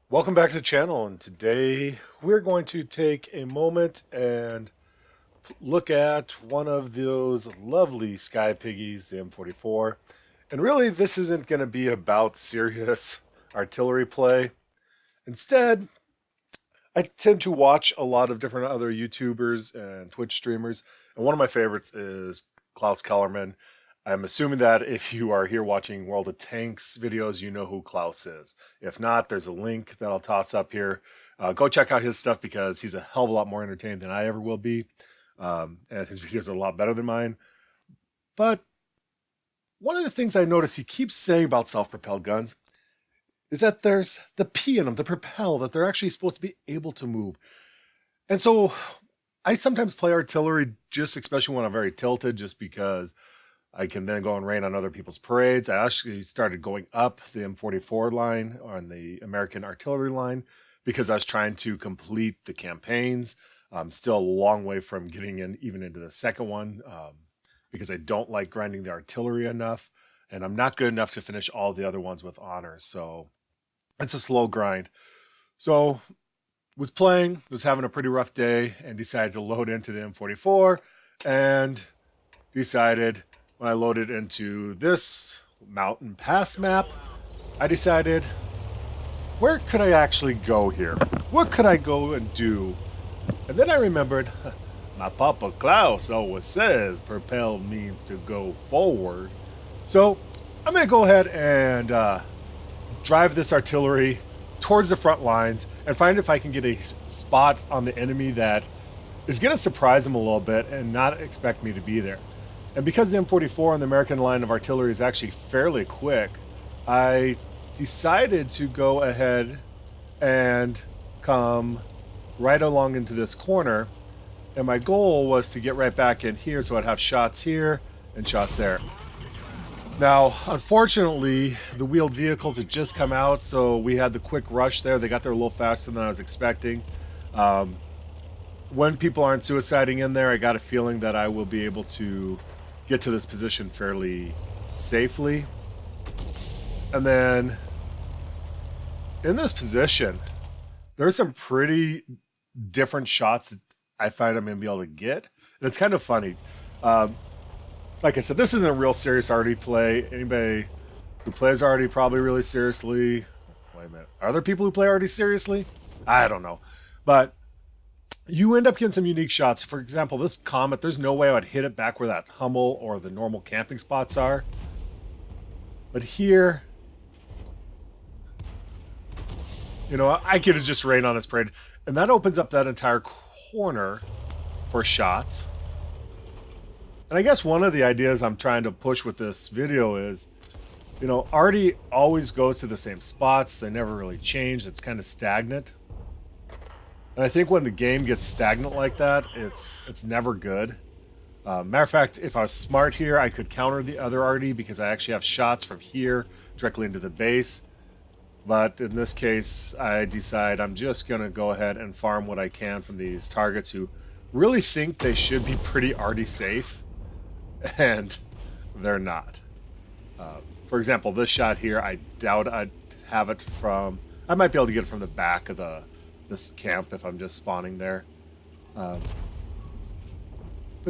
Welcome back to the channel, and today we're going to take a moment and look at one of those lovely sky piggies, the M44. And really, this isn't going to be about serious artillery play. Instead, I tend to watch a lot of different other YouTubers and Twitch streamers, and one of my favorites is Klaus Kellerman. I'm assuming that if you are here watching World of Tanks videos, you know who Klaus is. If not, there's a link that I'll toss up here. Go check out his stuff because he's a hell of a lot more entertaining than I ever will be. And his videos are a lot better than mine. But one of the things I notice he keeps saying about self-propelled guns is that there's the P in them, the propel, that they're actually supposed to be able to move. And so I sometimes play artillery, just especially when I'm very tilted, just because I can then go and rain on other people's parades. I actually started going up the M44 line on the American artillery line because I was trying to complete the campaigns. I'm still a long way from getting in even into the second one because I don't like grinding the artillery enough, and I'm not good enough to finish all the other ones with honors. So it's a slow grind. So was playing, was having a pretty rough day, and decided to load into the M44 and decided when I loaded into this mountain pass map, I decided, where could I actually go here? What could I go and do? And then I remembered, my Papa Klaus always says propel means to go forward. So I'm going to go ahead and drive this artillery towards the front lines and find if I can get a spot on the enemy that is going to surprise them a little bit and not expect me to be there. And because the M44 on the American line of artillery is actually fairly quick, I decided to go ahead and come right along into this corner. And my goal was to get right back in here so I'd have shots here and shots there. Now, unfortunately, the wheeled vehicles had just come out, so we had the quick rush there. They got there a little faster than I was expecting. When people aren't suiciding in there, I got a feeling that I will be able to get to this position fairly safely. And then in this position, there's some pretty different shots that I find I'm going to be able to get. And it's kind of funny. Like I said, this isn't a real serious arty play. Anybody who plays arty probably really seriously. Wait a minute. Are there people who play arty seriously? I don't know. But you end up getting some unique shots. For example, this Comet, there's no way I would hit it back where that Hummel or the normal camping spots are. But here, you know, I could have just rained on this parade. And that opens up that entire corner for shots. And I guess one of the ideas I'm trying to push with this video is, you know, arty always goes to the same spots. They never really change. It's kind of stagnant. And I think when the game gets stagnant like that, it's never good. Matter of fact, if I was smart here, I could counter the other arty because I actually have shots from here directly into the base. But in this case, I decide I'm just going to go ahead and farm what I can from these targets who really think they should be pretty arty safe. And they're not. For example, this shot here, I doubt I'd have it from... I might be able to get it from the back of this camp if I'm just spawning there. But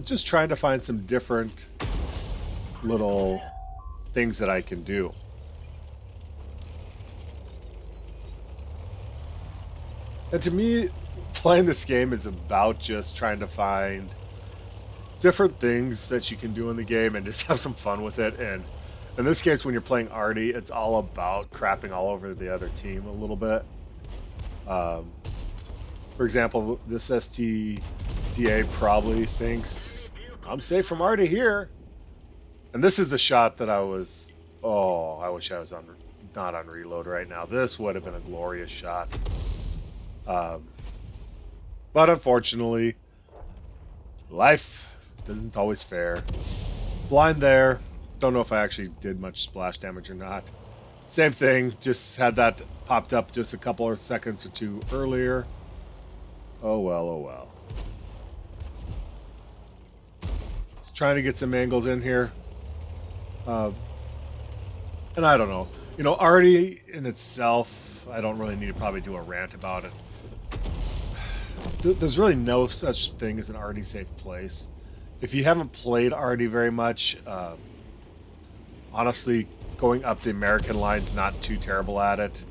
just trying to find some different little things that I can do. And to me, playing this game is about just trying to find different things that you can do in the game and just have some fun with it. And in this case, when you're playing arty, it's all about crapping all over the other team a little bit. For example, this STDA probably thinks I'm safe from arty here. And this is the shot that I was... Oh, I wish I was not on reload right now. This would have been a glorious shot. But unfortunately, life isn't always fair. Blind there. Don't know if I actually did much splash damage or not. Same thing, just had that popped up just a couple of seconds or two earlier. Oh well, oh well. Just trying to get some angles in here. And I don't know. You know, arty in itself I don't really need to probably do a rant about it. There's really no such thing as an already safe place. If you haven't played already very much, honestly, going up the American line's not too terrible at it.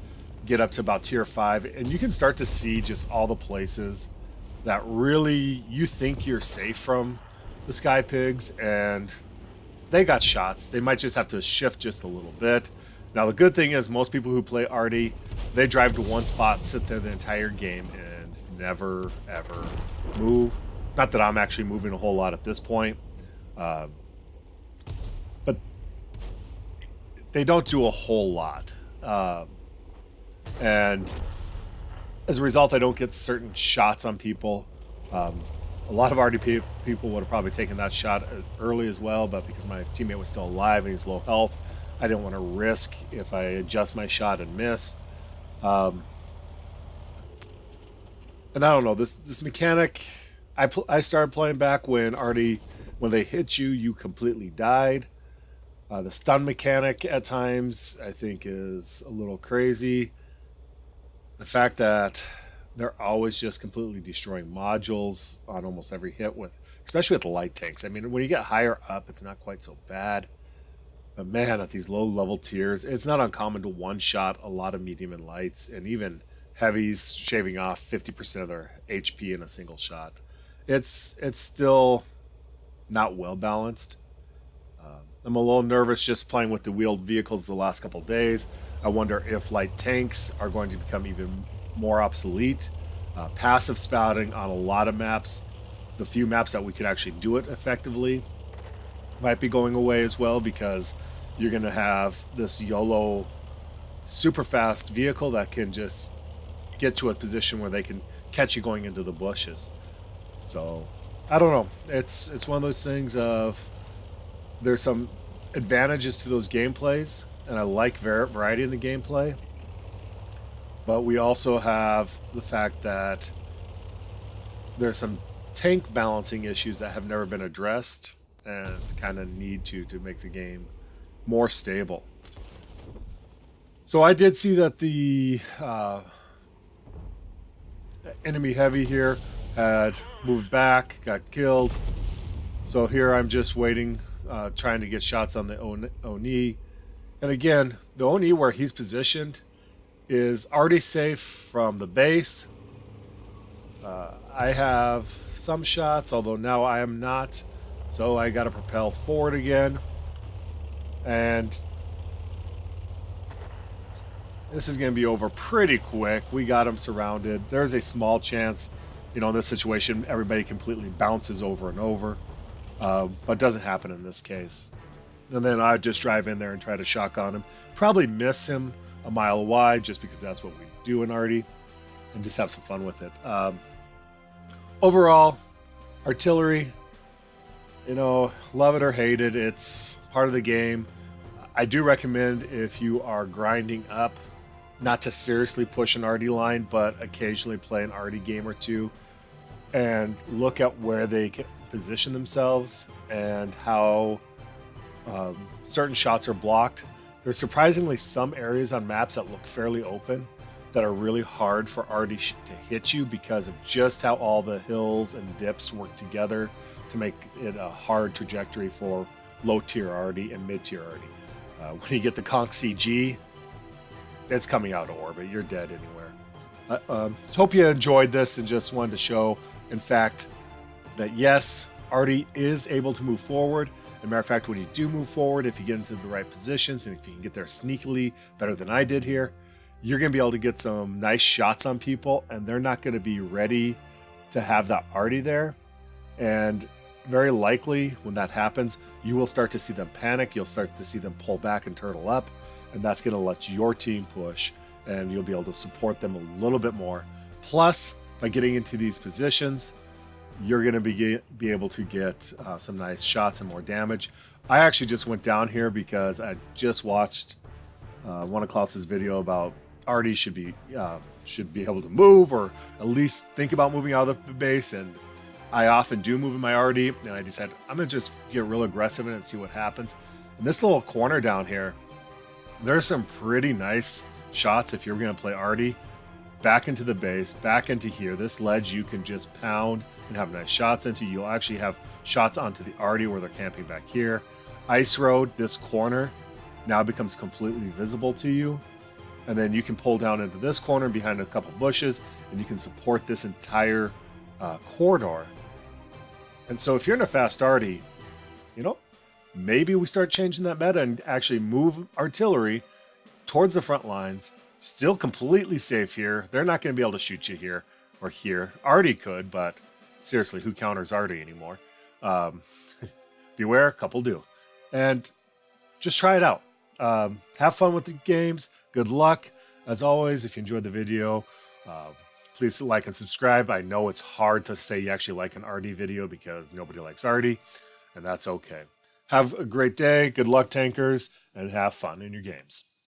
Get up to about tier 5, and you can start to see just all the places that really you think you're safe from the Sky Pigs, and they got shots. They might just have to shift just a little bit. Now, the good thing is most people who play Arty, they drive to one spot, sit there the entire game, and never, ever move. Not that I'm actually moving a whole lot at this point. But they don't do a whole lot. And as a result, I don't get certain shots on people. A lot of Arty people would have probably taken that shot early as well, but because my teammate was still alive and he's low health, I didn't want to risk if I adjust my shot and miss. And I don't know, this mechanic, I started playing back when Arty, when they hit you, you completely died. The stun mechanic at times, I think, is a little crazy. The fact that they're always just completely destroying modules on almost every hit, especially with the light tanks. I mean, when you get higher up, it's not quite so bad. But man, at these low level tiers, it's not uncommon to one-shot a lot of medium and lights, and even heavies shaving off 50% of their HP in a single shot. It's still not well balanced. I'm a little nervous just playing with the wheeled vehicles the last couple of days. I wonder if light tanks are going to become even more obsolete. Passive spouting on a lot of maps, the few maps that we could actually do it effectively, might be going away as well, because you're going to have this YOLO super fast vehicle that can just get to a position where they can catch you going into the bushes. So I don't know. It's one of those things of there's some advantages to those gameplays, and I like variety in the gameplay, but we also have the fact that there's some tank balancing issues that have never been addressed and kind of need to make the game more stable. So I did see that the enemy heavy here had moved back, got killed. So here I'm just waiting, trying to get shots on the Oni. And again, the Oni where he's positioned is already safe from the base. I have some shots, although now I am not. So I got to propel forward again. And this is going to be over pretty quick. We got him surrounded. There's a small chance, in this situation, everybody completely bounces over and over. But it doesn't happen in this case. And then I just drive in there and try to shotgun him. Probably miss him a mile wide, just because that's what we do in Arty, and just have some fun with it. Overall, artillery, love it or hate it, it's part of the game. I do recommend, if you are grinding up, not to seriously push an Arty line, but occasionally play an Arty game or two and look at where they can position themselves and how certain shots are blocked. There's surprisingly some areas on maps that look fairly open that are really hard for Arty to hit you because of just how all the hills and dips work together to make it a hard trajectory for low tier Arty and mid tier Arty. When you get the Conch CG, it's coming out of orbit. You're dead anywhere. Hope you enjoyed this and just wanted to show, in fact, that yes, Arty is able to move forward. As a matter of fact, when you do move forward, if you get into the right positions and if you can get there sneakily better than I did here, you're going to be able to get some nice shots on people, and they're not going to be ready to have that Arty there. And very likely when that happens, you will start to see them panic. You'll start to see them pull back and turtle up, and that's going to let your team push, and you'll be able to support them a little bit more. Plus, by getting into these positions, you're going to be able to get some nice shots and more damage. I actually just went down here because I just watched one of Klaus's video about Arty should be able to move, or at least think about moving out of the base, and I often do move in my Arty, and I decided I'm going to just get real aggressive in it and see what happens. In this little corner down here, there's some pretty nice shots if you're going to play arty. Back into the base, back into here. This ledge you can just pound and have nice shots into. You'll actually have shots onto the arty where they're camping back here. Ice road, this corner now becomes completely visible to you. And then you can pull down into this corner behind a couple bushes, and you can support this entire corridor. And so if you're in a fast arty, you know, maybe we start changing that meta and actually move artillery towards the front lines. Still completely safe here. They're not going to be able to shoot you here or here. Arty could, but seriously, who counters Arty anymore? Beware, a couple do. And just try it out. Have fun with the games. Good luck. As always, if you enjoyed the video, please like and subscribe. I know it's hard to say you actually like an Arty video because nobody likes Arty, and that's okay. Have a great day. Good luck, tankers, and have fun in your games.